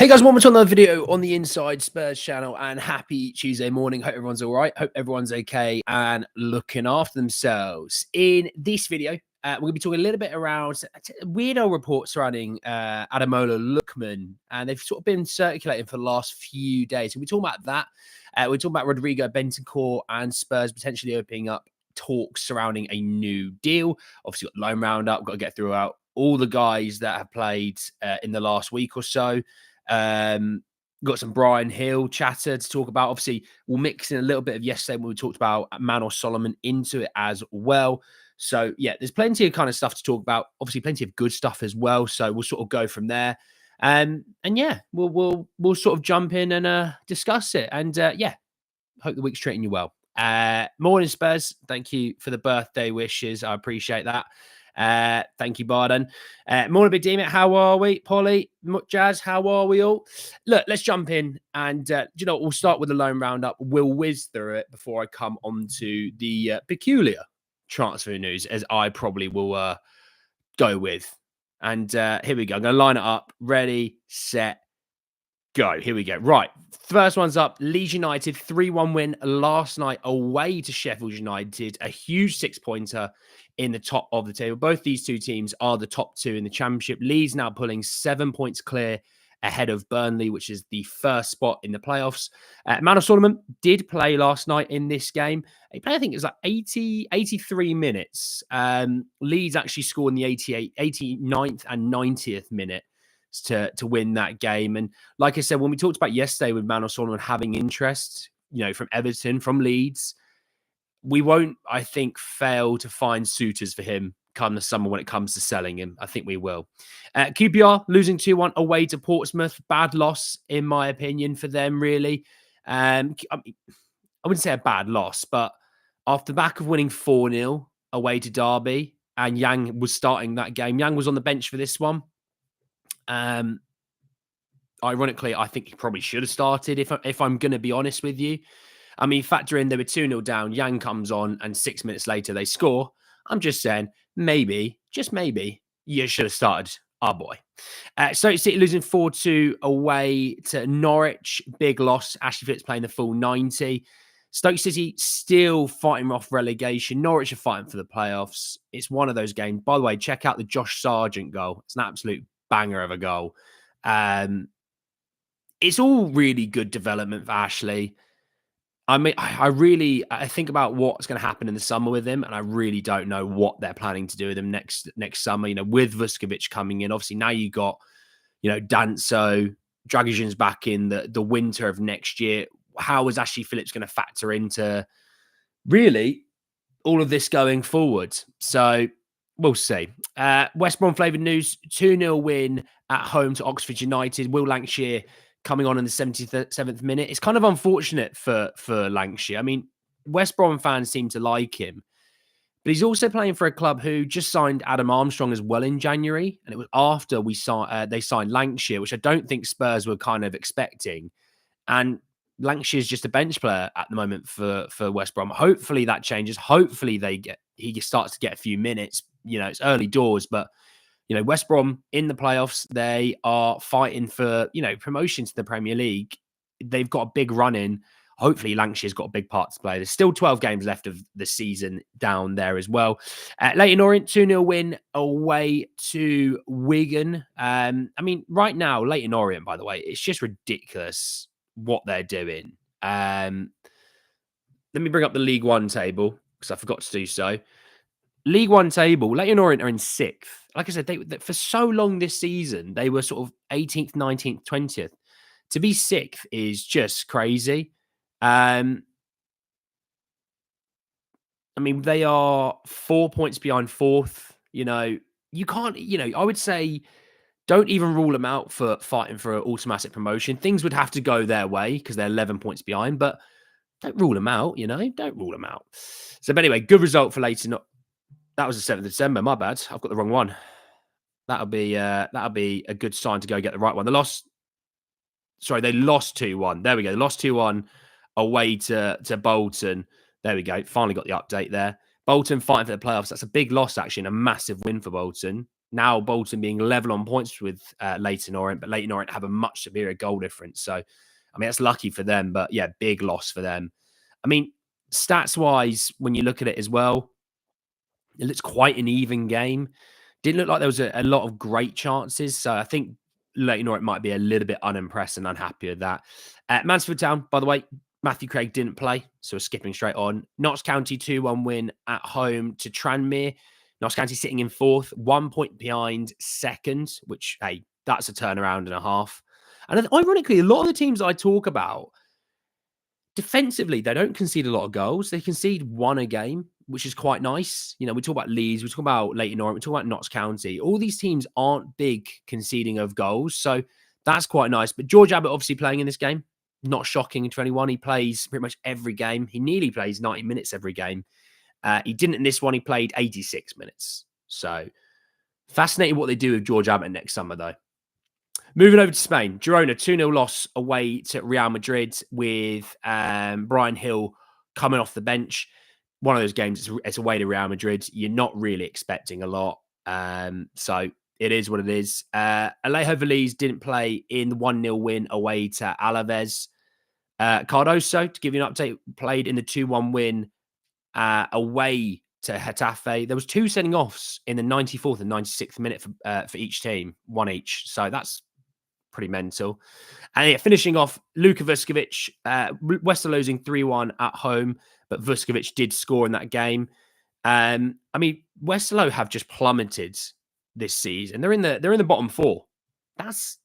Hey guys, welcome to another video on the Inside Spurs channel, and happy Tuesday morning. Hope everyone's all right. Hope everyone's okay and looking after themselves. In this video, we're going to be talking a little bit around a weirdo report surrounding Ademola Lookman, and they've sort of been circulating for the last few days. And we're talking about that. We're talking about Rodrigo Bentancur and Spurs potentially opening up talks surrounding a new deal. Obviously, got the loan roundup. Got to get through out all the guys that have played in the last week or so. Got some Brian Hill chatter to talk about. Obviously, we'll mix in a little bit of yesterday when we talked about Manor Solomon into it as well. So yeah, there's plenty of kind of stuff to talk about. Obviously, plenty of good stuff as well. So we'll sort of go from there. And yeah, we'll sort of jump in and discuss it. And yeah, hope the week's treating you well. Morning Spurs. Thank you for the birthday wishes. I appreciate that. Thank you, Barden. Morning, Big Demon. How are we? Polly, Jazz, how are we all? Look, let's jump in and, you know, we'll start with the loan roundup. We'll whiz through it before I come on to the peculiar transfer news, as I probably will go with. And here we go. I'm going to line it up. Ready, set, go. Here we go. Right. First one's up. Leeds United 3-1 win last night away to Sheffield United. A huge 6-pointer in the top of the table. Both these two teams are the top two in the Championship. Leeds now pulling 7 points clear ahead of Burnley, which is the first spot in the playoffs. Manor Solomon did play last night in this game. He played, I think it was like 83 minutes. Leeds actually scored in the 89th and 90th minute to win that game. And like I said, when we talked about yesterday with Manor Solomon having interest, you know, from Everton, from Leeds, we won't, I think, fail to find suitors for him come the summer when it comes to selling him. I think we will. QPR losing 2-1 away to Portsmouth. Bad loss, in my opinion, for them, really. I wouldn't say a bad loss, but off the back of winning 4-0 away to Derby, and Yang was starting that game. Yang was on the bench for this one. Ironically, I think he probably should have started, if I'm going to be honest with you. I mean, factor in they were 2-0 down. Yang comes on, and 6 minutes later they score. I'm just saying, maybe, just maybe, you should have started our boy. Stoke City losing 4-2 away to Norwich. Big loss. Ashley Phillips playing the full 90. Stoke City still fighting off relegation. Norwich are fighting for the playoffs. It's one of those games. By the way, check out the Josh Sargent goal. It's an absolute banger of a goal. It's all really good development for Ashley. I mean, I think about what's going to happen in the summer with him, and I really don't know what they're planning to do with him next summer. You know, with Vuskovic coming in, obviously now you got, you know, Danso, Dragicin's back in the winter of next year. How is Ashley Phillips going to factor into really all of this going forward? So we'll see. West Brom flavoured news: 2-0 win at home to Oxford United. Will Lancashire coming on in the 77th minute. It's kind of unfortunate for Lancashire. I mean, West Brom fans seem to like him, but he's also playing for a club who just signed Adam Armstrong as well in January, and it was after they signed Lancashire, which I don't think Spurs were kind of expecting. And Lancashire is just a bench player at the moment for West Brom. Hopefully that changes. Hopefully he starts to get a few minutes. You know, it's early doors, but you know, West Brom in the playoffs, they are fighting for, you know, promotion to the Premier League. They've got a big run in. Hopefully, Lancashire's got a big part to play. There's still 12 games left of the season down there as well. Leyton Orient, 2-0 win away to Wigan. I mean, right now, Leyton Orient, by the way, it's just ridiculous what they're doing. Let me bring up the League One table because I forgot to do so. League One table, Leyton Orient are in 6th. Like I said, they for so long this season, they were sort of 18th, 19th, 20th. To be 6th is just crazy. I mean, they are 4 points behind 4th. You know, you can't, you know, I would say don't even rule them out for fighting for an automatic promotion. Things would have to go their way because they're 11 points behind, but don't rule them out, you know, don't rule them out. So, but anyway, good result for Leyton. That was the 7th of December. My bad. I've got the wrong one. That'll be a good sign to go get the right one. They lost 2-1. There we go. They lost 2-1 away to Bolton. There we go. Finally got the update there. Bolton fighting for the playoffs. That's a big loss, actually, and a massive win for Bolton. now Bolton being level on points with Leyton Orient, but Leyton Orient have a much superior goal difference. So, I mean, that's lucky for them, but yeah, big loss for them. I mean, stats-wise, when you look at it as well, it looks quite an even game. Didn't look like there was a lot of great chances. So I think Leyton Orient might be a little bit unimpressed and unhappy with that. Mansfield Town, by the way, Matthew Craig didn't play, so we're skipping straight on. Notts County 2-1 win at home to Tranmere. Notts County sitting in fourth, 1 point behind second, which, hey, that's a turnaround and a half. And ironically, a lot of the teams I talk about, defensively, they don't concede a lot of goals. They concede one a game, which is quite nice. You know, we talk about Leeds, we talk about Leyton Orient, we talk about Notts County. All these teams aren't big conceding of goals, so that's quite nice. But George Abbott obviously playing in this game, not shocking to anyone. He plays pretty much every game. He nearly plays 90 minutes every game. He didn't in this one. He played 86 minutes. So fascinating what they do with George Abbott next summer, though. Moving over to Spain, Girona 2-0 loss away to Real Madrid with Brian Hill coming off the bench. One of those games, it's away to Real Madrid. You're not really expecting a lot. So it is what it is. Alejo Veliz didn't play in the 1-0 win away to Alaves. Cardoso, to give you an update, played in the 2-1 win away to Getafe. There was 2 sending offs in the 94th and 96th minute for each team, one each. So that's pretty mental. And yeah, finishing off, Luka Vuskovic, West are losing 3-1 at home, but Vuskovic did score in that game. I mean, Westerlo have just plummeted this season. They're in the bottom 4. That's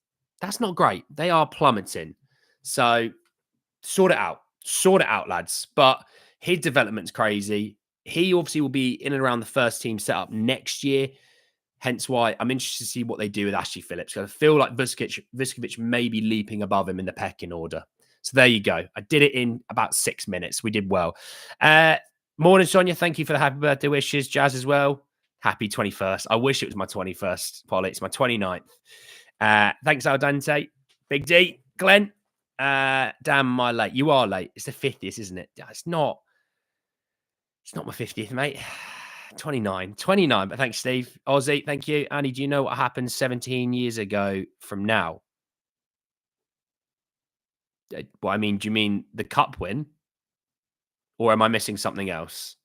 not great. They are plummeting. So sort it out, lads. But his development's crazy. He obviously will be in and around the first team setup next year. Hence why I'm interested to see what they do with Ashley Phillips. I feel like Vuskovic may be leaping above him in the pecking order. So there you go. I did it in about 6 minutes. We did well. Morning, Sonia. Thank you for the happy birthday wishes. Jazz as well. Happy 21st. I wish it was my 21st, Polly. It's my 29th. Thanks, Al Dante. Big D. Glenn. Damn, am I late? You are late. It's the 50th, isn't it? It's not my 50th, mate. 29, but thanks, Steve. Ozzy, thank you. Annie, do you know what happened 17 years ago from now? Well, I mean, do you mean the cup win? Or am I missing something else?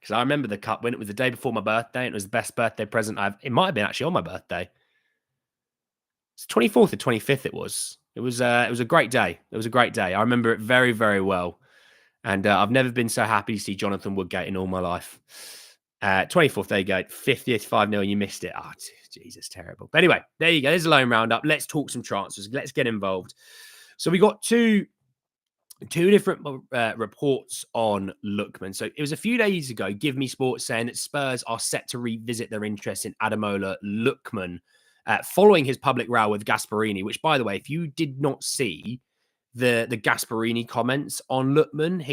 Because I remember the cup win. It was the day before my birthday, and it was the best birthday present it might have been actually on my birthday. It's 24th or 25th it was. It was a great day. It was a great day. I remember it very, very well. And I've never been so happy to see Jonathan Woodgate in all my life. 24th, there you go. 50th, 5-0, and you missed it. Oh, Jesus, terrible. But anyway, there you go. There's a lone roundup. Let's talk some transfers. Let's get involved. So we got two different reports on Lookman. So it was a few days ago, Give Me Sports saying that Spurs are set to revisit their interest in Ademola Lookman following his public row with Gasparini, which, by the way, if you did not see the Gasparini comments on Lookman,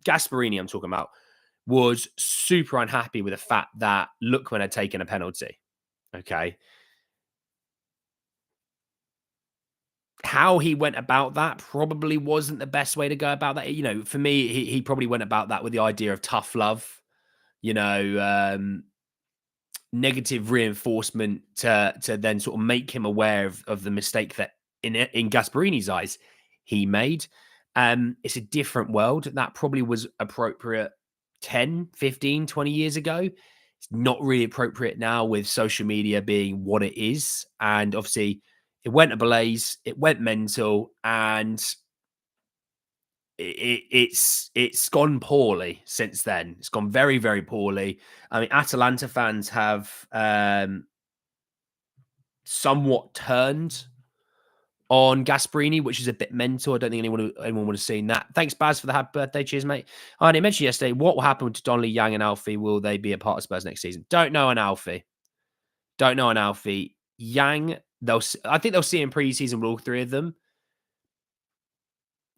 Gasparini, I'm talking about, was super unhappy with the fact that Lookman had taken a penalty. Okay. How he went about that probably wasn't the best way to go about that. You know, for me, he probably went about that with the idea of tough love, you know, negative reinforcement to then sort of make him aware of the mistake that in Gasparini's eyes he made. It's a different world. That probably was appropriate 10, 15, 20 years ago. It's not really appropriate now with social media being what it is. And obviously it went ablaze, it went mental, and it's gone poorly since then. It's gone very, very poorly. I mean, Atalanta fans have somewhat turned on Gasparini, which is a bit mental. I don't think anyone would have seen that. Thanks, Baz, for the happy birthday. Cheers, mate. I mentioned yesterday, what will happen to Donnelly, Yang, and Alfie? Will they be a part of Spurs next season? Don't know on Alfie. Yang, I think they'll see in pre-season with all three of them.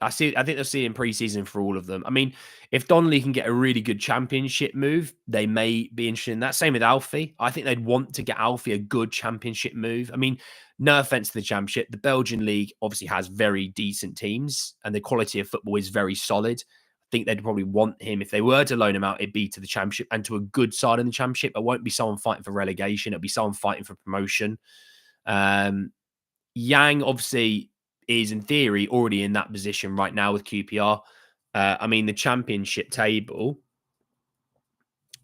I think they'll see in pre-season for all of them. I mean, if Donnelly can get a really good championship move, they may be interested in that. Same with Alfie. I think they'd want to get Alfie a good championship move. I mean, no offense to the championship. The Belgian league obviously has very decent teams and the quality of football is very solid. I think they'd probably want him. If they were to loan him out, it'd be to the Championship and to a good side in the Championship. It won't be someone fighting for relegation. It'll be someone fighting for promotion. Yang obviously is, in theory, already in that position right now with QPR. I mean, the Championship table,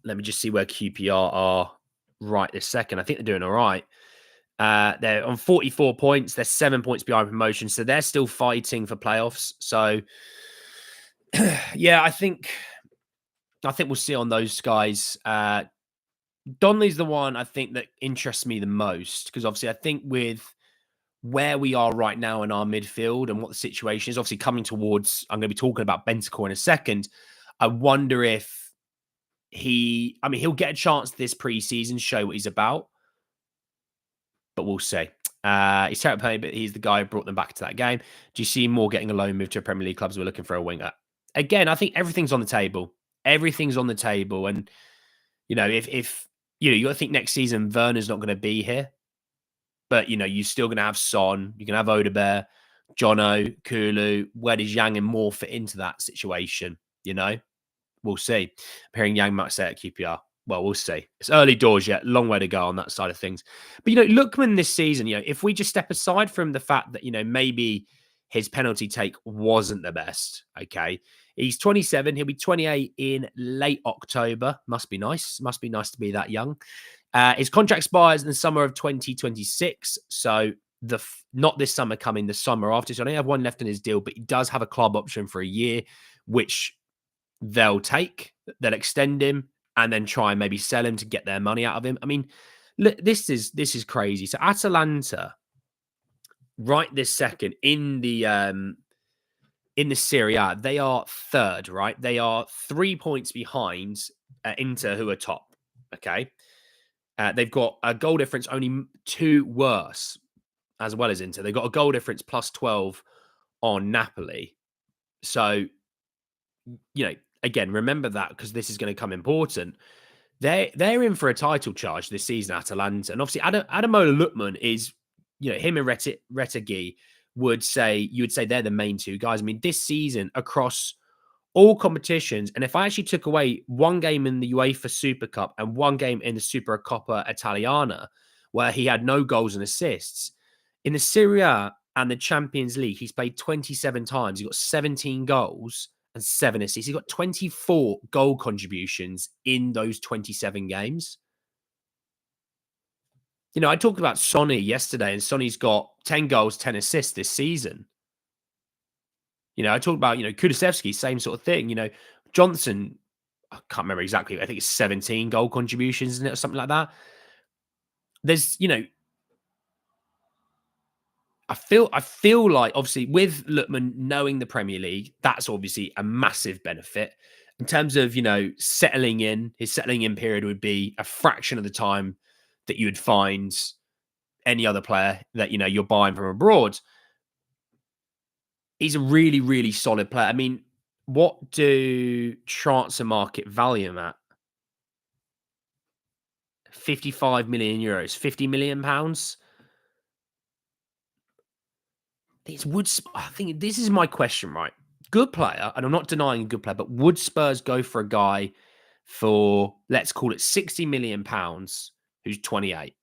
let me just see where QPR are right this second. I think they're doing all right. They're on 44 points. They're 7 points behind promotion. So they're still fighting for playoffs. So, yeah, I think we'll see on those guys. Donnelly's the one I think that interests me the most because obviously I think with where we are right now in our midfield and what the situation is, obviously coming towards, I'm going to be talking about Bentancur in a second. I wonder if he'll get a chance this preseason, show what he's about, but we'll see. He's terrible playing, but he's the guy who brought them back to that game. Do you see more getting a loan move to a Premier League clubs? We're looking for a winger. Again, I think everything's on the table. Everything's on the table. And, if you got to think next season, Werner's not going to be here. But, you're still going to have Son. You can have Odebear, Jono, Kulu. Where does Yang and Moore fit into that situation? We'll see. I'm hearing Yang might say at QPR. Well, we'll see. It's early doors yet. Long way to go on that side of things. But, Lookman this season, if we just step aside from the fact that, maybe his penalty take wasn't the best, okay? He's 27. He'll be 28 in late October. Must be nice. Must be nice to be that young. His contract expires in the summer of 2026. So not this summer coming, the summer after. So I only have one left in his deal, but he does have a club option for a year, which they'll take. They'll extend him and then try and maybe sell him to get their money out of him. I mean, look, this is crazy. So Atalanta, right this second in the Serie A, they are third, right? They are 3 points behind Inter, who are top. Okay. They've got a goal difference only 2 worse, as well as Inter. They've got a goal difference plus 12 on Napoli. So, again, remember that because this is going to come important. They're in for a title charge this season, Atalanta. And obviously, Ademola Lookman is, him and Retegui you would say they're the main 2 guys. I mean, this season across all competitions, and if I actually took away one game in the UEFA Super Cup and one game in the Supercoppa Italiana, where he had no goals and assists, in the Serie A and the Champions League, he's played 27 times. He got 17 goals and 7 assists. He got 24 goal contributions in those 27 games. I talked about Sonny yesterday, and Sonny's got 10 goals, 10 assists this season. I talked about, Kulusevski, same sort of thing. Johnson, I can't remember exactly. I think it's 17 goal contributions, isn't it, or something like that. There's, I feel like, obviously, with Lookman knowing the Premier League, that's obviously a massive benefit. In terms of, settling in, his settling in period would be a fraction of the time that you would find any other player that, you're buying from abroad. He's a really, really solid player. I mean, what do transfer market value him at? 55 million euros, 50 million pounds. I think this is my question, right? Good player, and I'm not denying a good player, but would Spurs go for a guy for, let's call it 60 million pounds, who's 28?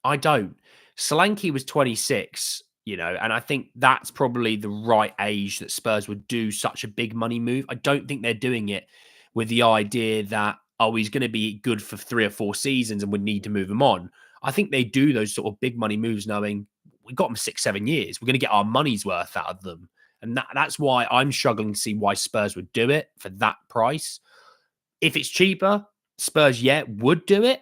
I don't. Solanke was 26, and I think that's probably the right age that Spurs would do such a big money move. I don't think they're doing it with the idea that, he's going to be good for 3 or 4 seasons and would need to move him on. I think they do those sort of big money moves knowing we've got them 6-7 years. We're going to get our money's worth out of them. And that's why I'm struggling to see why Spurs would do it for that price. If it's cheaper, Spurs, would do it.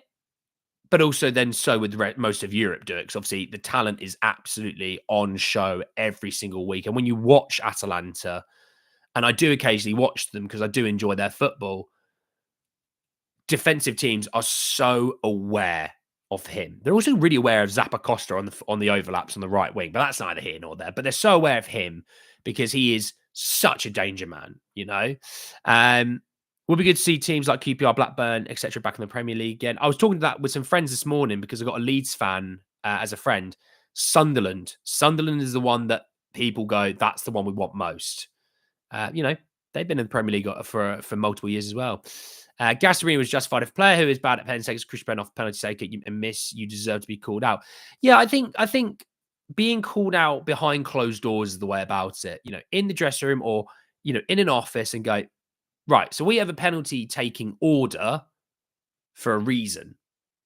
But also then so would most of Europe do it. Because obviously the talent is absolutely on show every single week. And when you watch Atalanta, and I do occasionally watch them because I do enjoy their football, defensive teams are so aware of him. They're also really aware of Zappacosta on the overlaps on the right wing, but that's neither here nor there. But they're so aware of him because he is such a danger man, Would be good to see teams like QPR, Blackburn, etc. back in the Premier League again. I was talking to that with some friends this morning because I got a Leeds fan as a friend. Sunderland is the one that people go, that's the one we want most. They've been in the Premier League for multiple years as well. Gasperini was justified. If a player who is bad at penalty takers, Chris Ben off penalty taker and miss, you deserve to be called out. Yeah, I think being called out behind closed doors is the way about it. In the dressing room or in an office and go, right. So we have a penalty taking order for a reason.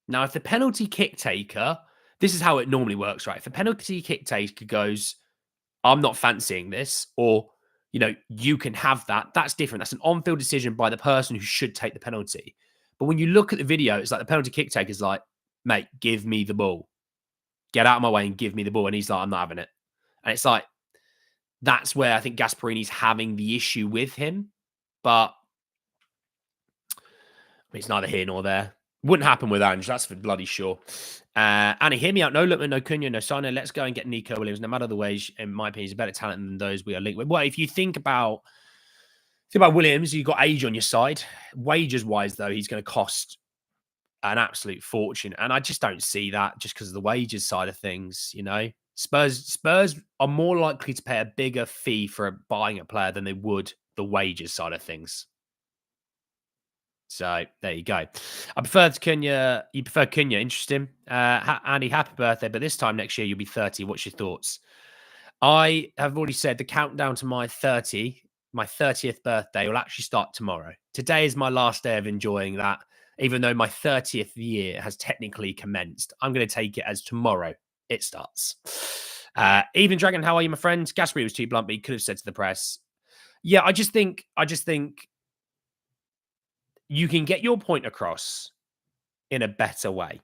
Now, if the penalty kick taker, this is how it normally works, right? If the penalty kick taker goes, I'm not fancying this, or you can have that. That's different. That's an on-field decision by the person who should take the penalty. But when you look at the video, it's like the penalty kick taker is like, mate, give me the ball. Get out of my way and give me the ball. And he's like, I'm not having it. And it's like, that's where I think Gasperini's having the issue with him. But it's neither here nor there. Wouldn't happen with Ange. That's for bloody sure. Annie, hear me out. No Lookman, no Cunha, no Sano. Let's go and get Nico Williams. No matter the wage, in my opinion, he's a better talent than those we are linked with. Well, if you think about Williams, you've got age on your side. Wages-wise, though, he's going to cost an absolute fortune. And I just don't see that just because of the wages side of things, Spurs are more likely to pay a bigger fee for buying a player than they would the wages side of things. So there you go. I prefer Cunha. You prefer Cunha. Interesting. Andy, happy birthday. But this time next year, you'll be 30. What's your thoughts? I have already said the countdown to my 30th birthday will actually start tomorrow. Today is my last day of enjoying that. Even though my 30th year has technically commenced, I'm going to take it as tomorrow it starts. Even Dragon, how are you, my friend? Gasperini was too blunt, but he could have said to the press. Yeah, I just think you can get your point across in a better way.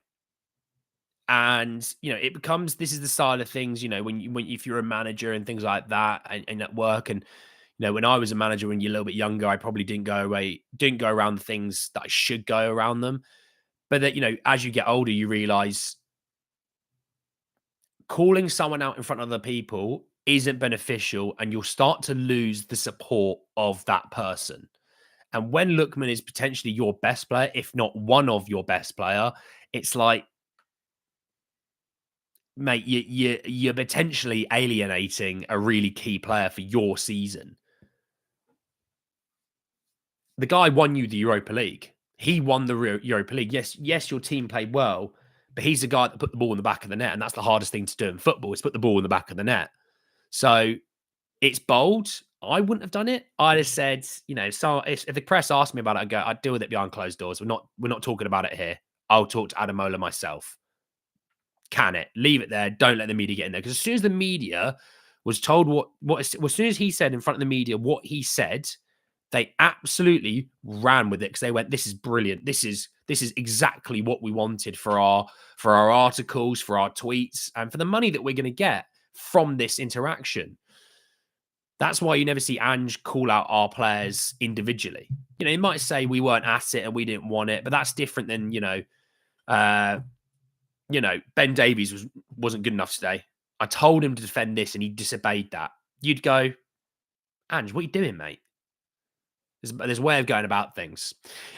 And, it becomes, this is the side of things, if you're a manager and things like that and at work. And, when I was a manager, when you're a little bit younger, I probably didn't go around the things that I should go around them. But that, as you get older, you realize calling someone out in front of other people isn't beneficial and you'll start to lose the support of that person. And when Lookman is potentially your best player, if not one of your best player, it's like, mate, you're potentially alienating a really key player for your season. The guy won you the Europa League. He won the Europa League. Yes, your team played well, but he's the guy that put the ball in the back of the net, and that's the hardest thing to do in football is put the ball in the back of the net. So it's bold. I wouldn't have done it. I'd have said, so if the press asked me about it, I'd deal with it behind closed doors. We're not talking about it here. I'll talk to Ademola myself. Can it? Leave it there. Don't let the media get in there. Because as soon as the media was told as soon as he said in front of the media what he said, they absolutely ran with it because they went, "This is brilliant. This is exactly what we wanted for our articles, for our tweets, and for the money that we're going to get from this interaction." That's why you never see Ange call out our players individually. He might say we weren't at it and we didn't want it, but that's different than Ben Davies wasn't good enough today. I told him to defend this and he disobeyed that. You'd go, Ange, what are you doing, mate? There's a way of going about things.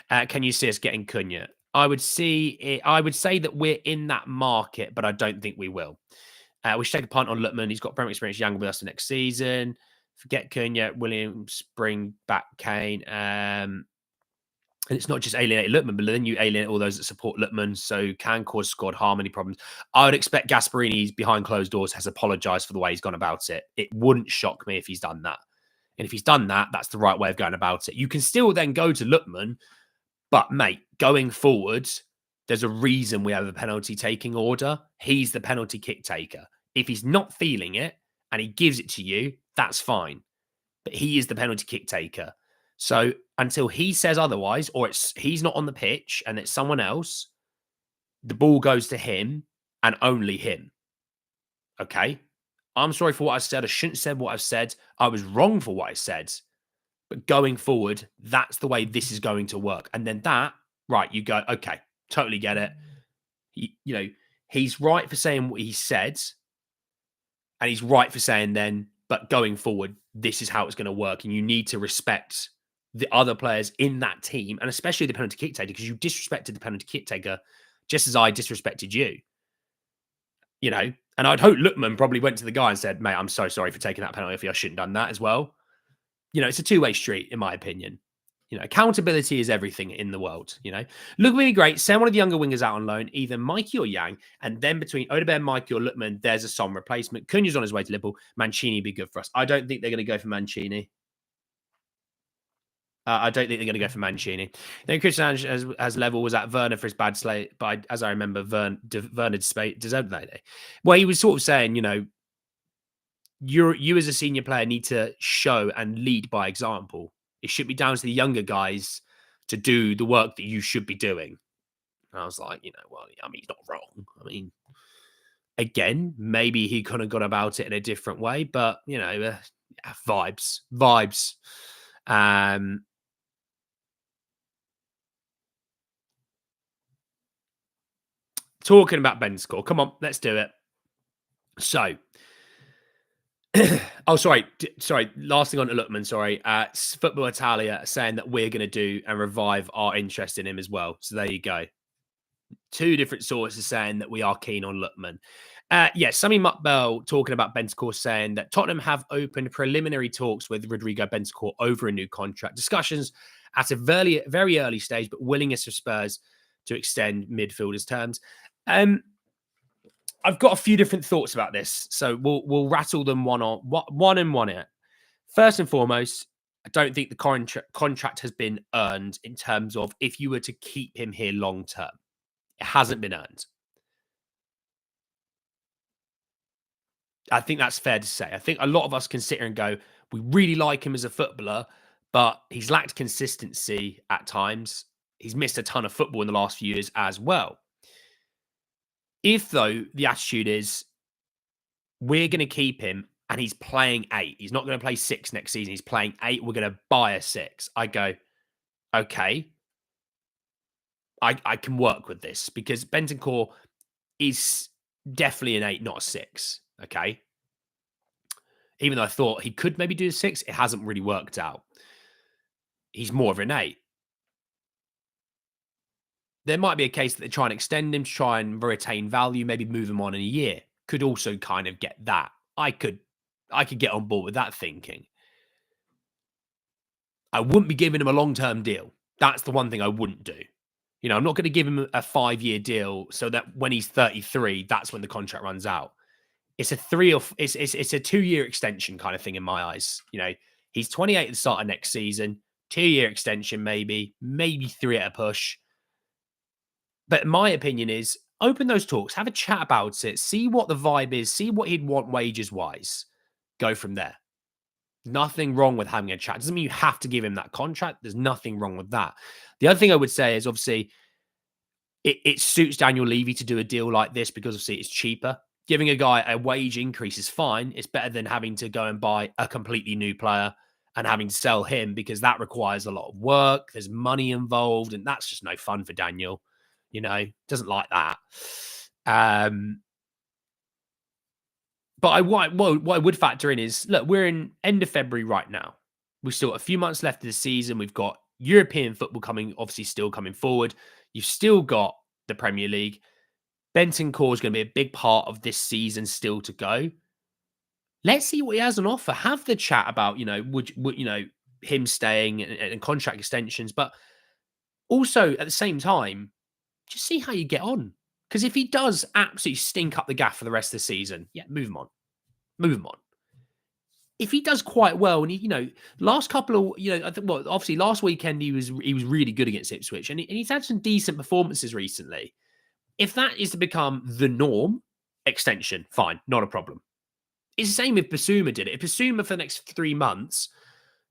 Can you see us getting Cunha? I would say that we're in that market, but I don't think we will. We should take a punt on Lookman. He's got Premier experience, Young with us the next season. Forget Cunha, Williams, bring back Kane. And it's not just alienating Lookman, but then you alienate all those that support Lookman, so can cause squad harmony problems. I would expect Gasperini behind closed doors has apologized for the way he's gone about it. It wouldn't shock me if he's done that. And if he's done that, that's the right way of going about it. You can still then go to Lookman, but mate, going forward, there's a reason we have a penalty taking order. He's the penalty kick taker. If he's not feeling it and he gives it to you, that's fine. But he is the penalty kick taker. So until he says otherwise, or he's not on the pitch and it's someone else, the ball goes to him and only him. Okay? I'm sorry for what I said. I shouldn't have said what I've said. I was wrong for what I said. But going forward, that's the way this is going to work. And then you go, okay, totally get it. He's right for saying what he said. And he's right for saying then, but going forward, this is how it's going to work. And you need to respect the other players in that team, and especially the penalty kick taker, because you disrespected the penalty kick taker just as I disrespected you. And I'd hope Lookman probably went to the guy and said, mate, I'm so sorry for taking that penalty. I shouldn't have done that as well. it's a two-way street, in my opinion. Accountability is everything in the world. Look really great. Send one of the younger wingers out on loan, either Mikey or Yang, and then between Odebear, Mikey, or Lookman, there's a Son replacement. Cunha's on his way to Liverpool. Mancini would be good for us. I don't think they're going to go for Mancini. I don't think they're going to go for Mancini. Then Christian Ange as level was at Werner for his bad slate, but as I remember, Werner deserved that day. Well, he was sort of saying, you as a senior player need to show and lead by example. It should be down to the younger guys to do the work that you should be doing. And I was like, well, I mean, he's not wrong. I mean, again, maybe he could have gone about it in a different way, but vibes. Talking about Bentancur, come on, let's do it. So, oh, sorry. Last thing on to Lookman, sorry. Football Italia saying that we're going to do and revive our interest in him as well. So there you go. Two different sources saying that we are keen on Lookman. Yes, Sammy Muckbell talking about Bentancur, saying that Tottenham have opened preliminary talks with Rodrigo Bentancur over a new contract. Discussions at a very early stage, but willingness of Spurs to extend midfielders' terms. I've got a few different thoughts about this, so we'll rattle them one and one out. First and foremost, I don't think the contract has been earned in terms of if you were to keep him here long term. It hasn't been earned. I think that's fair to say. I think a lot of us can sit here and go, we really like him as a footballer, but he's lacked consistency at times. He's missed a ton of football in the last few years as well. If, though, the attitude is we're going to keep him and he's playing 8, he's not going to play 6 next season, he's playing 8, we're going to buy a 6. I go, okay, I can work with this because Bentancur is definitely an 8, not a 6, okay? Even though I thought he could maybe do a 6, it hasn't really worked out. He's more of an 8. There might be a case that they try and extend him to try and retain value, maybe move him on in a year. Could also kind of get that. I could get on board with that thinking. I wouldn't be giving him a long-term deal. That's the one thing I wouldn't do. I'm not going to give him a 5-year deal so that when he's 33, that's when the contract runs out. It's a 2-year extension kind of thing in my eyes. He's 28 at the start of next season, 2-year extension, maybe 3 at a push. But my opinion is open those talks, have a chat about it, see what the vibe is, see what he'd want wages-wise. Go from there. Nothing wrong with having a chat. Doesn't mean you have to give him that contract. There's nothing wrong with that. The other thing I would say is obviously it suits Daniel Levy to do a deal like this because obviously it's cheaper. Giving a guy a wage increase is fine. It's better than having to go and buy a completely new player and having to sell him because that requires a lot of work. There's money involved and that's just no fun for Daniel. Doesn't like that. But what I would factor in is, look, we're in end of February right now. We've still got a few months left of the season. We've got European football still coming forward. You've still got the Premier League. Bentancur is going to be a big part of this season still to go. Let's see what he has on offer. Have the chat about, would him staying and contract extensions, but also at the same time, just see how you get on. Because if he does absolutely stink up the gaff for the rest of the season, yeah, move him on. Move him on. If he does quite well, and he, last couple of, obviously last weekend he was really good against Ipswich, and he's had some decent performances recently. If that is to become the norm, extension, fine, not a problem. It's the same if Basuma did it. If Basuma for the next 3 months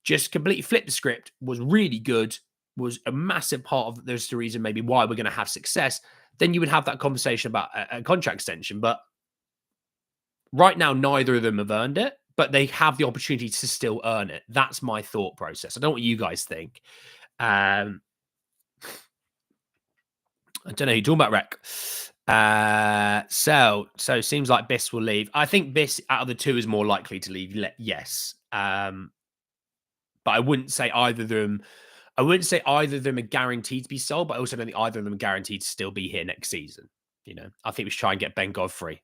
just completely flipped the script, was really good, was a massive part of the reason maybe why we're going to have success, then you would have that conversation about a contract extension. But right now, neither of them have earned it, but they have the opportunity to still earn it. That's my thought process. I don't know what you guys think. I don't know. You're talking about Rec. So it seems like Biss will leave. I think Biss out of the two is more likely to leave. Yes. But I wouldn't say either of them. I wouldn't say either of them are guaranteed to be sold, but I also don't think either of them are guaranteed to still be here next season. I think we should try and get Ben Godfrey.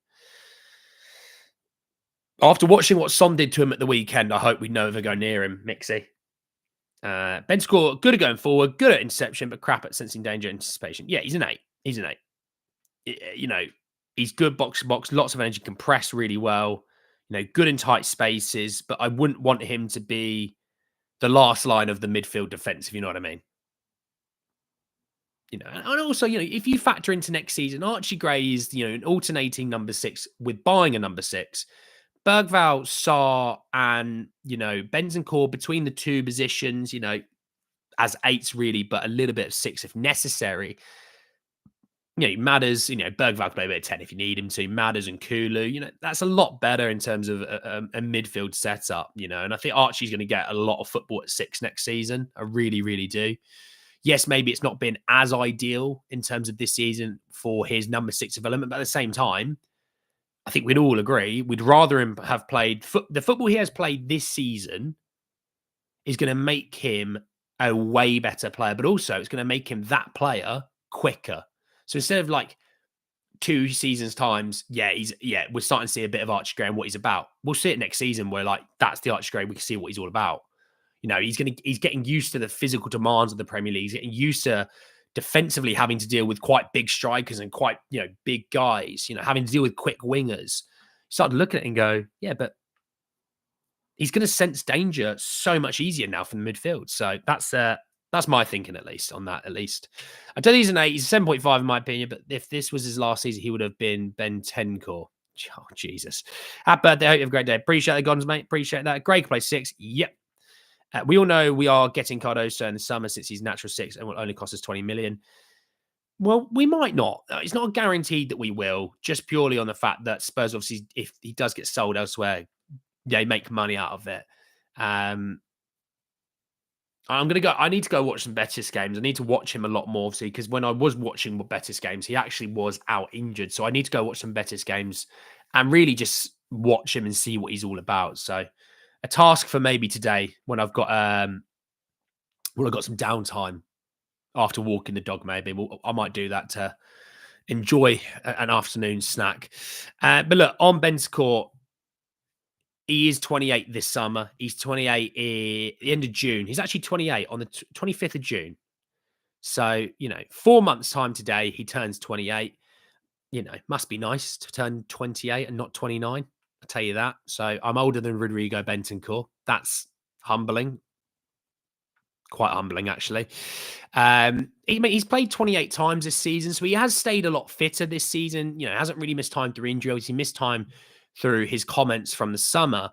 After watching what Son did to him at the weekend, I hope we never go near him, Mixie. Bentancur, good at going forward, good at interception, but crap at sensing danger, anticipation. Yeah, he's an 8. He's an 8. You know, he's good box to box, lots of energy, can press really well. You know, good in tight spaces, but I wouldn't want him to be the last line of the midfield defense, if you know what I mean. You know, and also, you know, if you factor into next season, Archie Gray is, you know, an alternating number 6 with buying a number 6. Bergvall, Sarr, and, you know, Bentancur between the two positions, you know, as 8s really, but a little bit of 6 if necessary. You know, Madders, you know, Bergvall can play a bit of 10 if you need him to. Madders and Kulu, you know, that's a lot better in terms of a midfield setup, you know. And I think Archie's going to get a lot of football at 6 next season. I really, really do. Yes, maybe it's not been as ideal in terms of this season for his number 6 development, but at the same time, I think we'd all agree we'd rather him have played the football he has played this season is going to make him a way better player, but also it's going to make him that player quicker. So instead of like 2 seasons times, we're starting to see a bit of Archie Gray and what he's about. We'll see it next season where like that's the Archie Gray, we can see what he's all about. You know, he's getting used to the physical demands of the Premier League. He's getting used to defensively having to deal with quite big strikers and quite, you know, big guys, you know, having to deal with quick wingers. You start to look at it and go, yeah, but he's going to sense danger so much easier now from the midfield. So that's my thinking, at least, on that, at least. I don't think he's an 8. He's a 7.5 in my opinion, but if this was his last season, he would have been Bentancur. Oh, Jesus. Happy birthday. Hope you have a great day. Appreciate the guns, mate. Appreciate that. Greg plays 6. Yep. We all know we are getting Cardoso in the summer since he's natural 6 and will only cost us 20 million. Well, we might not. It's not guaranteed that we will, just purely on the fact that Spurs, obviously, if he does get sold elsewhere, they make money out of it. I need to go watch some Betis games. I need to watch him a lot more, obviously, because when I was watching Betis games, he actually was out injured. So I need to go watch some Betis games and really just watch him and see what he's all about. So a task for maybe today when I've got some downtime after walking the dog. Maybe I might do that to enjoy an afternoon snack. But look, on Bentancur, he is 28 this summer. He's 28 at the end of June. He's actually 28 on the 25th of June. So, you know, 4 months' time today, he turns 28. You know, must be nice to turn 28 and not 29. I'll tell you that. So I'm older than Rodrigo Bentancur. That's humbling. Quite humbling, actually. He's played 28 times this season, so he has stayed a lot fitter this season. You know, hasn't really missed time through injuries. He missed time through his comments from the summer.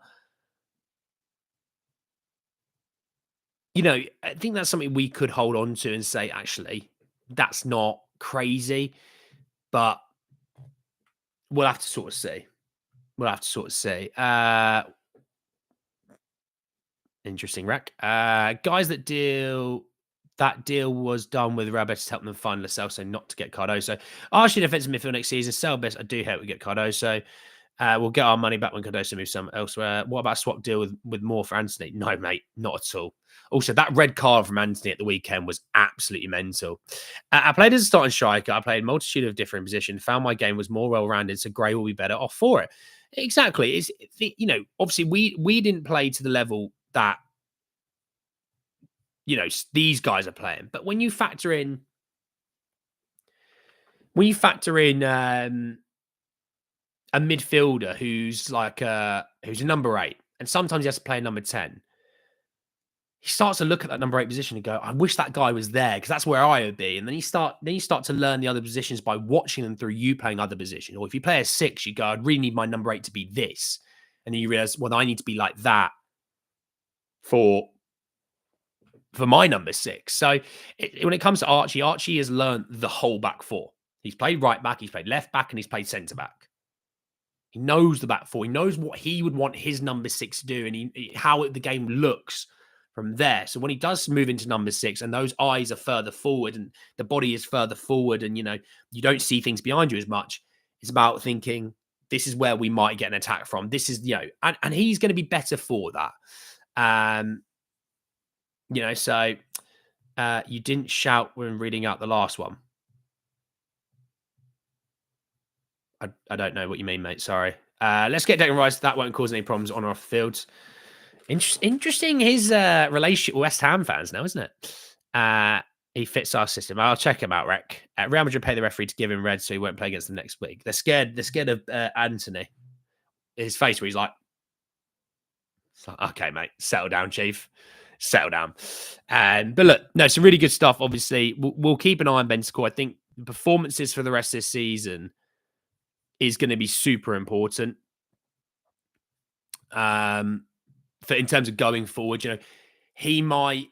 You know, I think that's something we could hold on to and say, actually, that's not crazy, but we'll have to sort of see. Interesting, Rack. Guys, that deal was done with Rabbit to help them find Lascelles, not to get Cardoso. Archie defensive midfield next season. Sell best. I do hope we get Cardoso. We'll get our money back when Cardoso moves some elsewhere. What about a swap deal with more for Anthony? No, mate, not at all. Also, that red card from Anthony at the weekend was absolutely mental. I played as a starting striker. I played a multitude of different positions. Found my game was more well-rounded, so Gray will be better off for it. Exactly. You know, obviously we didn't play to the level that, you know, these guys are playing. But when you factor in a midfielder who's like who's a number 8, and sometimes he has to play a number 10, he starts to look at that number 8 position and go, I wish that guy was there because that's where I would be. And then you start to learn the other positions by watching them through you playing other positions. Or if you play a 6, you go, I'd really need my number 8 to be this. And then you realize, well, I need to be like that for my number 6. So when it comes to Archie has learned the whole back four. He's played right back, he's played left back, and he's played centre back. He knows the back four. He knows what he would want his number 6 to do and how the game looks from there. So when he does move into number 6 and those eyes are further forward and the body is further forward and, you know, you don't see things behind you as much, it's about thinking, this is where we might get an attack from. This is, you know, and he's going to be better for that. You know, so you didn't shout when reading out the last one. I don't know what you mean, mate. Sorry. Let's get Declan Rice. That won't cause any problems on or off the field. Interesting his relationship with West Ham fans now, isn't it? He fits our system. I'll check him out, Rec. Real Madrid pay the referee to give him red so he won't play against them next week. They're scared. They're scared of Anthony. His face where he's like, okay, mate, settle down, chief. Settle down. But look, no, some really good stuff. Obviously, we'll keep an eye on Bentancur. I think the performances for the rest of this season is going to be super important. In terms of going forward, he might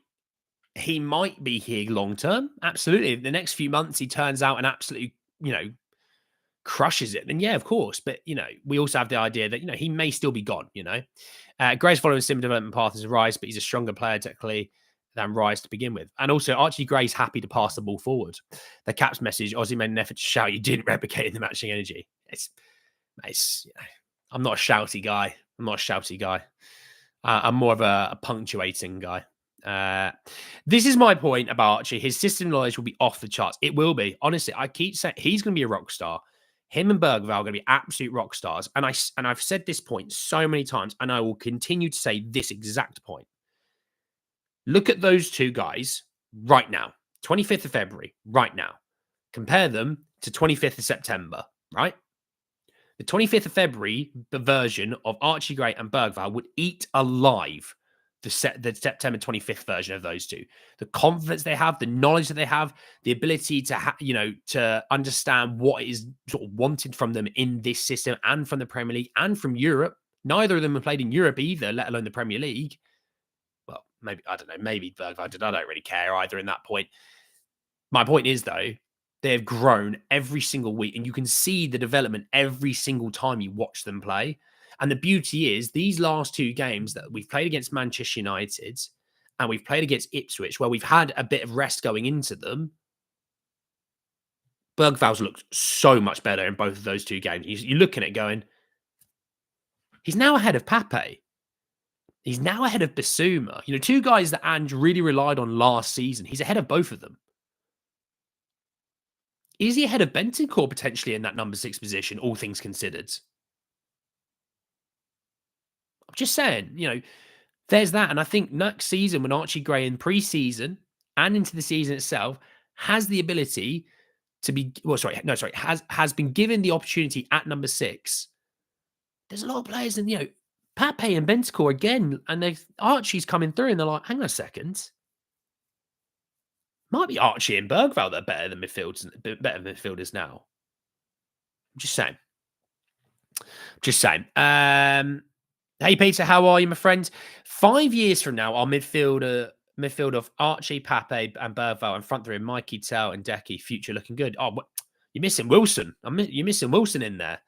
be here long term. Absolutely. The next few months, he turns out and absolutely, crushes it. Then yeah, of course. But we also have the idea that he may still be gone. Gray's following a similar development path as Rice, but he's a stronger player technically than Rice to begin with. And also, Archie Gray's happy to pass the ball forward. The Caps message: Ozzy made an effort to shout, "You didn't replicate in the matching energy." It's I'm not a shouty guy. I'm more of a punctuating guy. This is my point about Archie. His system knowledge will be off the charts. It will be. Honestly, I keep saying he's going to be a rock star. Him and Bergvall are going to be absolute rock stars. And I've said this point so many times, and I will continue to say this exact point. Look at those two guys right now. 25th of February, right now. Compare them to 25th of September, right? The 25th of February, the version of Archie Gray and Bergvall would eat alive the September 25th version of those two. The confidence they have, the knowledge that they have, the ability to, to understand what is sort of wanted from them in this system and from the Premier League and from Europe. Neither of them have played in Europe either, let alone the Premier League. Well, maybe, I don't know, maybe Bergvall did. I don't really care either in that point. My point is, though, they've grown every single week, and you can see the development every single time you watch them play. And the beauty is, these last two games that we've played against Manchester United and we've played against Ipswich, where we've had a bit of rest going into them, Bergvall's looked so much better in both of those two games. You're looking at it going, he's now ahead of Pape. He's now ahead of Bissouma. Two guys that Ange really relied on last season. He's ahead of both of them. Is he ahead of Bentancur potentially in that number 6 position, all things considered? I'm just saying, there's that. And I think next season, when Archie Gray in pre-season and into the season itself has the ability to be, has been given the opportunity at number 6. There's a lot of players, and Pape and Bentancur again, and Archie's coming through, and they're like, hang on a second. Might be Archie and Bergvall that are better than midfielders now. I'm just saying. Hey, Peter, how are you, my friend? 5 years from now, our midfield of Archie, Pape, and Bergvall, and front three, Mikey, Tell, and Decky, future looking good. Oh, you're missing Wilson. You're missing Wilson in there.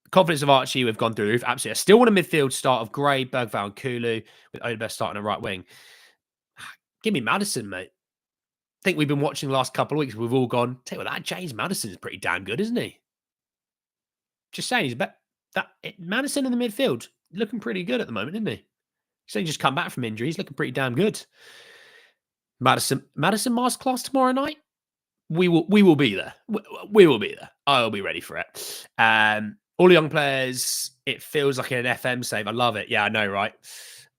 Confidence of Archie, we've gone through. Absolutely. I still want a midfield start of Gray, Bergvall, and Kulu, with Odebert starting a right wing. Give me Maddison, mate. I think we've been watching the last couple of weeks. We've all gone, tell you what, that James Maddison is pretty damn good, isn't he? Just saying, Maddison in the midfield, looking pretty good at the moment, isn't he? He's only just come back from injury. He's looking pretty damn good. Maddison masterclass tomorrow night. We will be there. We will be there. I'll be ready for it. All the young players, it feels like an FM save. I love it. Yeah, I know, right?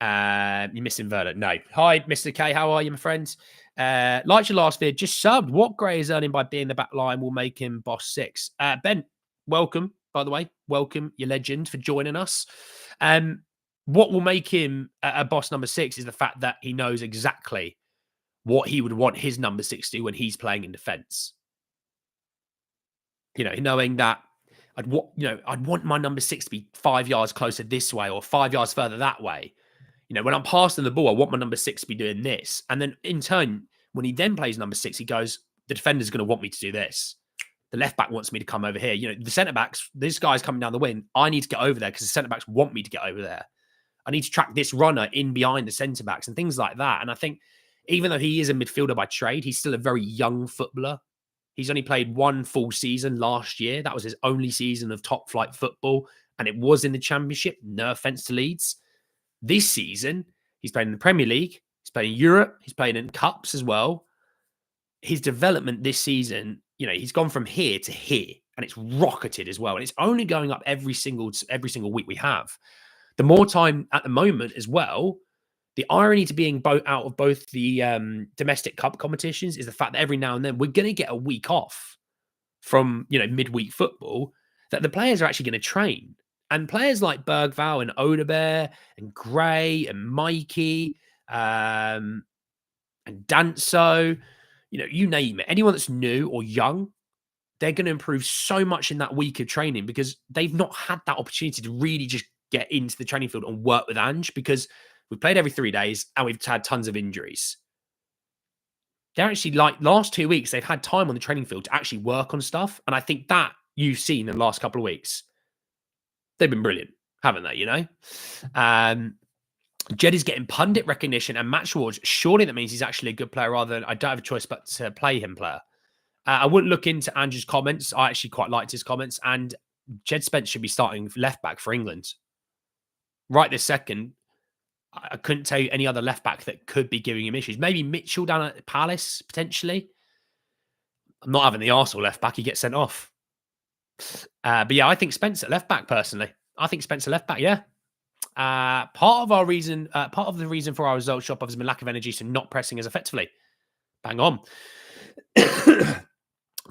You're missing Verda. No. Hi, Mr. K. How are you, my friend? Like your last vid, just subbed. What Gray is earning by being the back line will make him boss 6. Ben, welcome, by the way. Welcome, your legend, for joining us. What will make him a boss number 6 is the fact that he knows exactly what he would want his number 6 to do when he's playing in defence. Knowing that I'd want my number 6 to be 5 yards closer this way or 5 yards further that way. When I'm passing the ball, I want my number 6 to be doing this. And then in turn, when he then plays number 6, he goes, the defender's going to want me to do this. The left back wants me to come over here. The centre backs, this guy's coming down the wing. I need to get over there because the centre backs want me to get over there. I need to track this runner in behind the centre backs and things like that. And I think even though he is a midfielder by trade, he's still a very young footballer. He's only played one full season last year. That was his only season of top flight football. And it was in the Championship. No offence to Leeds. This season, he's played in the Premier League. He's played in Europe. He's played in cups as well. His development this season, he's gone from here to here. and it's rocketed as well. And it's only going up every single week we have. The more time at the moment as well, the irony to being out of both the domestic cup competitions is the fact that every now and then we're going to get a week off from, midweek football, that the players are actually going to train. And players like Bergvall and Odebear and Gray and Mikey and Danso, you name it. Anyone that's new or young, they're going to improve so much in that week of training because they've not had that opportunity to really just get into the training field and work with Ange, because we've played every 3 days and we've had tons of injuries. They're actually, like, last 2 weeks, they've had time on the training field to actually work on stuff. And I think that you've seen in the last couple of weeks. They've been brilliant, haven't they, Jed is getting pundit recognition and match awards. Surely that means he's actually a good player rather than I don't have a choice but to play him player. I wouldn't look into Andrew's comments. I actually quite liked his comments. And Jed Spence should be starting left back for England. Right this second, I couldn't tell you any other left back that could be giving him issues. Maybe Mitchell down at Palace, potentially. I'm not having the Arsenal left back. He gets sent off. But yeah, I think Spence at left back, personally. I think Spence at left back, yeah. Part of the reason for our result shop has been lack of energy, so not pressing as effectively. Bang on.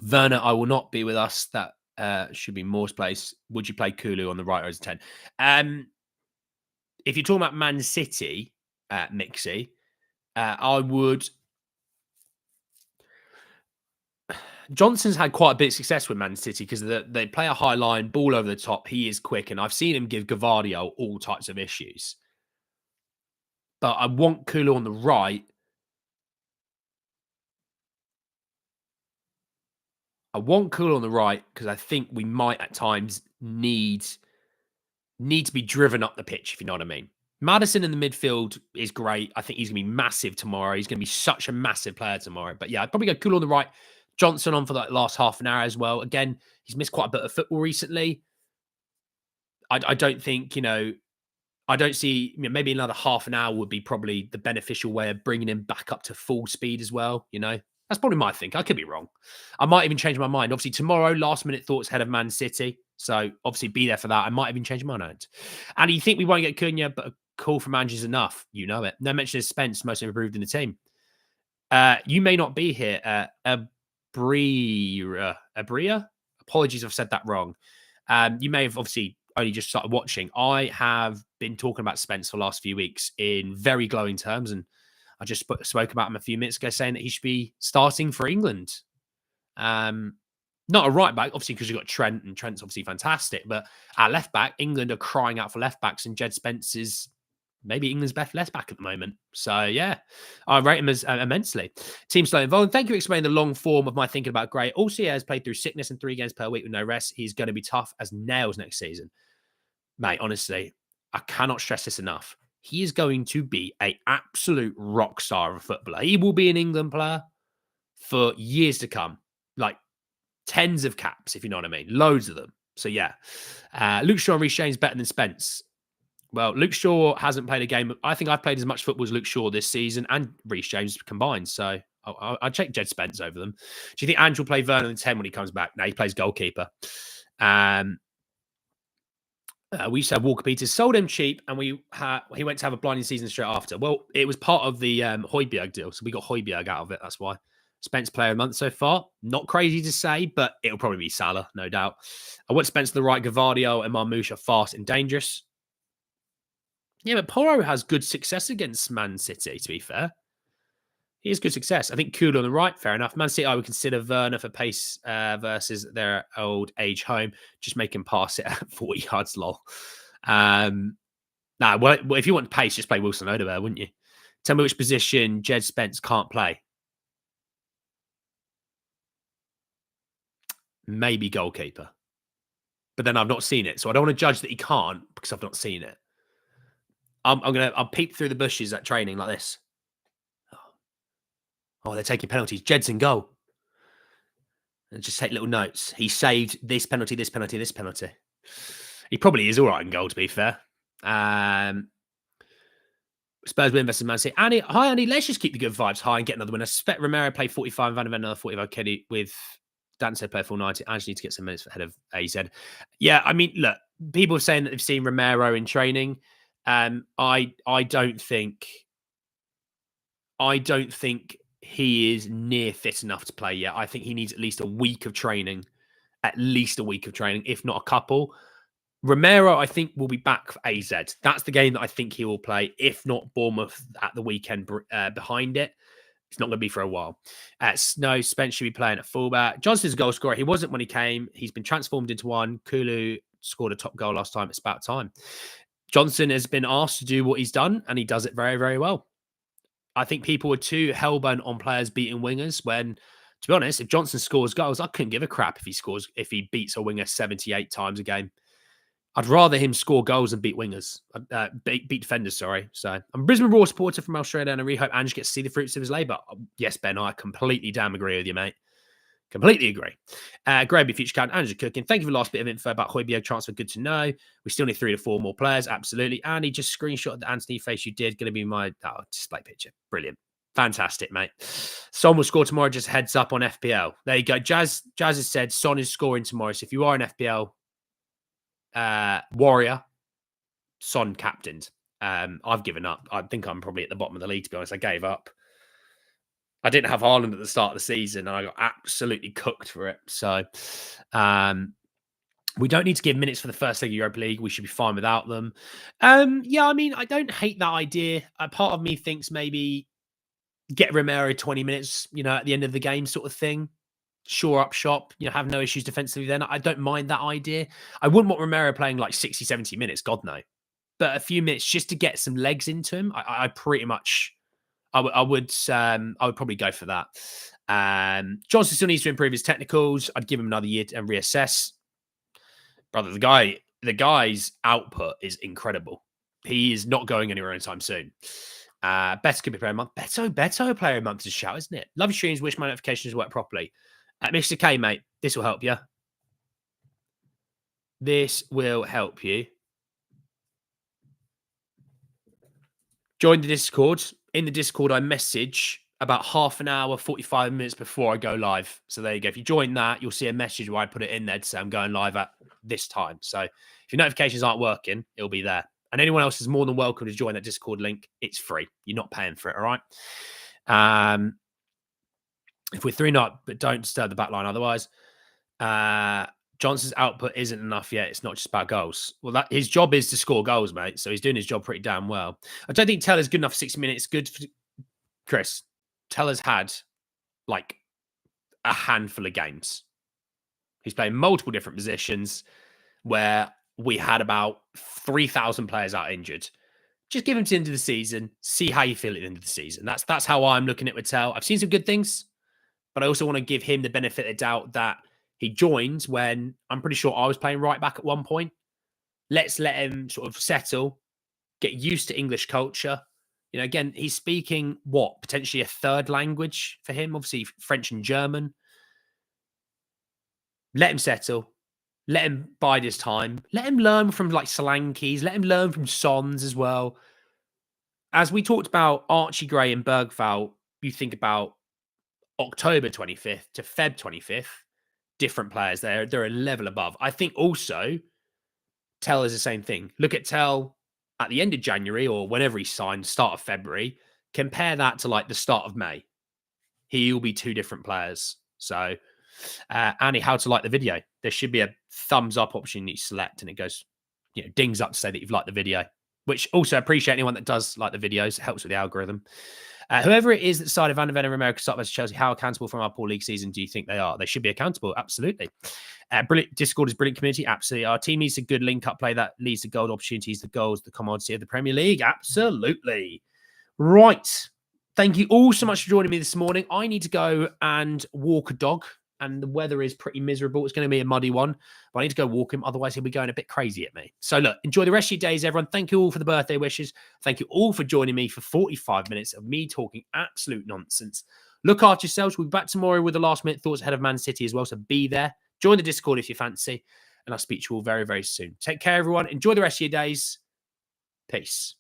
Werner, I will not be with us. That should be Moore's place. Would you play Kulu on the right or as a 10? If you're talking about Man City, Mixie, I would. Johnson's had quite a bit of success with Man City because they play a high line, ball over the top. He is quick, and I've seen him give Gavardio all types of issues. But I want Kulu on the right. Because I think we might at times need to be driven up the pitch, if you know what I mean. Maddison in the midfield is great. I think he's going to be massive tomorrow. He's going to be such a massive player tomorrow. But yeah, I'd probably go Kulu on the right. Johnson on for that last half an hour as well. Again, he's missed quite a bit of football recently. I don't think, I don't see, maybe another half an hour would be probably the beneficial way of bringing him back up to full speed as well, That's probably my think. I could be wrong. I might even change my mind. Obviously, tomorrow, last minute thoughts ahead of Man City. So obviously be there for that. I might even change my mind. And you think we won't get Cunha, but a call from Ange is enough. You know it. No mention of Spence, most improved in the team. You may not be here. Abria. Apologies if I've said that wrong. You may have obviously only just started watching. I have been talking about Spence for the last few weeks in very glowing terms, and I just spoke about him a few minutes ago, saying that he should be starting for England. Not a right back, obviously, because you've got Trent, and Trent's obviously fantastic. But at left back, England are crying out for left backs, and Jed Spence is maybe England's best left back at the moment. So yeah, I rate him as immensely. Team slow involved. Thank you for explaining the long form of my thinking about Gray. Also, he has played through sickness and 3 games per week with no rest. He's going to be tough as nails next season. Mate, honestly, I cannot stress this enough. He is going to be an absolute rock star of a footballer. He will be an England player for years to come. Like tens of caps, if you know what I mean. Loads of them. So yeah. Luke Shaw and Reece James better than Spence. Well, Luke Shaw hasn't played a game. I think I've played as much football as Luke Shaw this season and Reece James combined. So I'd take Jed Spence over them. Do you think Ange will play Werner in 10 when he comes back? No, he plays goalkeeper. We used to have Walker Peters, sold him cheap, and he went to have a blinding season straight after. Well, it was part of the Højbjerg deal, so we got Højbjerg out of it. That's why. Spence player of the month so far. Not crazy to say, but it'll probably be Salah, no doubt. I want Spence to the right. Gavardio and Marmoush are fast and dangerous. Yeah, but Porro has good success against Man City, to be fair. He has good success. I think Kulu on the right, fair enough. Man City, I would consider Werner for pace versus their old age home. Just make him pass it at 40 yards, lol. Well, if you want pace, just play Wilson Odegaard, wouldn't you? Tell me which position Jed Spence can't play. Maybe goalkeeper. But then I've not seen it. So I don't want to judge that he can't because I've not seen it. I'll peep through the bushes at training like this. Oh, they're taking penalties. Jed's in goal. And just take little notes. He saved this penalty, this penalty, this penalty. He probably is all right in goal, to be fair. Spurs win versus Man City. Andy, hi, Andy. Let's just keep the good vibes high and get another win. I suspect Romero played 45 and Van de Ven another 45 Kenny with Dan said play full 90. Ange needs to get some minutes ahead of AZ. Yeah, I mean, look, people are saying that they've seen Romero in training. I don't think he is near fit enough to play yet. I think he needs at least a week of training, if not a couple. Romero, I think, will be back for AZ. That's the game that I think he will play, if not Bournemouth at the weekend behind it. It's not going to be for a while. Snow, Spence should be playing at fullback. Johnson's a goal scorer. He wasn't when he came. He's been transformed into one. Kulu scored a top goal last time. It's about time. Johnson has been asked to do what he's done, and he does it very, very well. I think people were too hellbent on players beating wingers when, to be honest, if Johnson scores goals, I couldn't give a crap if he beats a winger 78 times a game. I'd rather him score goals than beat wingers, beat defenders, sorry. So I'm a Brisbane Roar supporter from Australia, and I really hope Ange gets to see the fruits of his labour. Yes, Ben, I completely damn agree with you, mate. Completely agree. Grab your future count, Ange cooking. Thank you for the last bit of info about Højbjerg transfer. Good to know. We still need 3 to 4 more players. Absolutely. Andy just screenshot the Anthony face you did. Going to be my display picture. Brilliant. Fantastic, mate. Son will score tomorrow. Just heads up on FPL. There you go. Jazz has said Son is scoring tomorrow. So if you are an FPL warrior, Son captained. I've given up. I think I'm probably at the bottom of the league, to be honest. I gave up. I didn't have Haaland at the start of the season, and I got absolutely cooked for it. So we don't need to give minutes for the first leg of Europa League. We should be fine without them. Yeah, I mean, I don't hate that idea. Part of me thinks maybe get Romero 20 minutes, at the end of the game sort of thing. Shore up shop, have no issues defensively then. I don't mind that idea. I wouldn't want Romero playing like 60, 70 minutes. God, no. But a few minutes just to get some legs into him, I pretty much... I would probably go for that. Johnson still needs to improve his technicals. I'd give him another year and reassess. Brother, the guy's output is incredible. He is not going anywhere anytime soon. Better could be player of the month. Beto player of the month is a shout, isn't it? Love your streams. Wish my notifications work properly. Mr. K, mate, this will help you. This will help you. Join the Discord. In the Discord, I message about half an hour, 45 minutes before I go live. So there you go. If you join that, you'll see a message where I put it in there to say I'm going live at this time. So if your notifications aren't working, it'll be there. And anyone else is more than welcome to join that Discord link. It's free. You're not paying for it, all right? If we're 3-0, but don't disturb the back line otherwise. Johnson's output isn't enough yet. It's not just about goals. Well, his job is to score goals, mate. So he's doing his job pretty damn well. I don't think Teller's good enough for 60 minutes. Good for Chris. Teller's had like a handful of games. He's playing multiple different positions where we had about 3,000 players out injured. Just give him to the end of the season. See how you feel at the end of the season. That's how I'm looking at Tell. I've seen some good things, but I also want to give him the benefit of doubt that he joined when I'm pretty sure I was playing right back at one point. Let's let him sort of settle, get used to English culture. Again, he's speaking potentially a third language for him, obviously French and German. Let him settle. Let him bide his time. Let him learn from like Solanke's. Let him learn from Sons as well. As we talked about Archie Gray and Bergvall, you think about October 25th to Feb 25th. Different players there. They're a level above. I think also Tell is the same thing. Look at Tell at the end of January or whenever he signed, start of February. Compare that to like the start of May. He'll be two different players. So, Annie, how to like the video? There should be a thumbs up option you select and it goes, dings up to say that you've liked the video, which also appreciate anyone that does like the videos. It helps with the algorithm. Whoever it is that decided Van der Ven and Romero could start versus Chelsea, how accountable from our poor league season do you think they are? They should be accountable. Absolutely. Brilliant. Discord is brilliant community. Absolutely. Our team needs a good link-up play that leads to gold opportunities, the goals, the commodity of the Premier League. Absolutely. Right. Thank you all so much for joining me this morning. I need to go and walk a dog, and the weather is pretty miserable. It's going to be a muddy one, but I need to go walk him. Otherwise, he'll be going a bit crazy at me. So look, enjoy the rest of your days, everyone. Thank you all for the birthday wishes. Thank you all for joining me for 45 minutes of me talking absolute nonsense. Look after yourselves. We'll be back tomorrow with the last minute thoughts ahead of Man City as well. So be there. Join the Discord if you fancy. And I'll speak to you all very, very soon. Take care, everyone. Enjoy the rest of your days. Peace.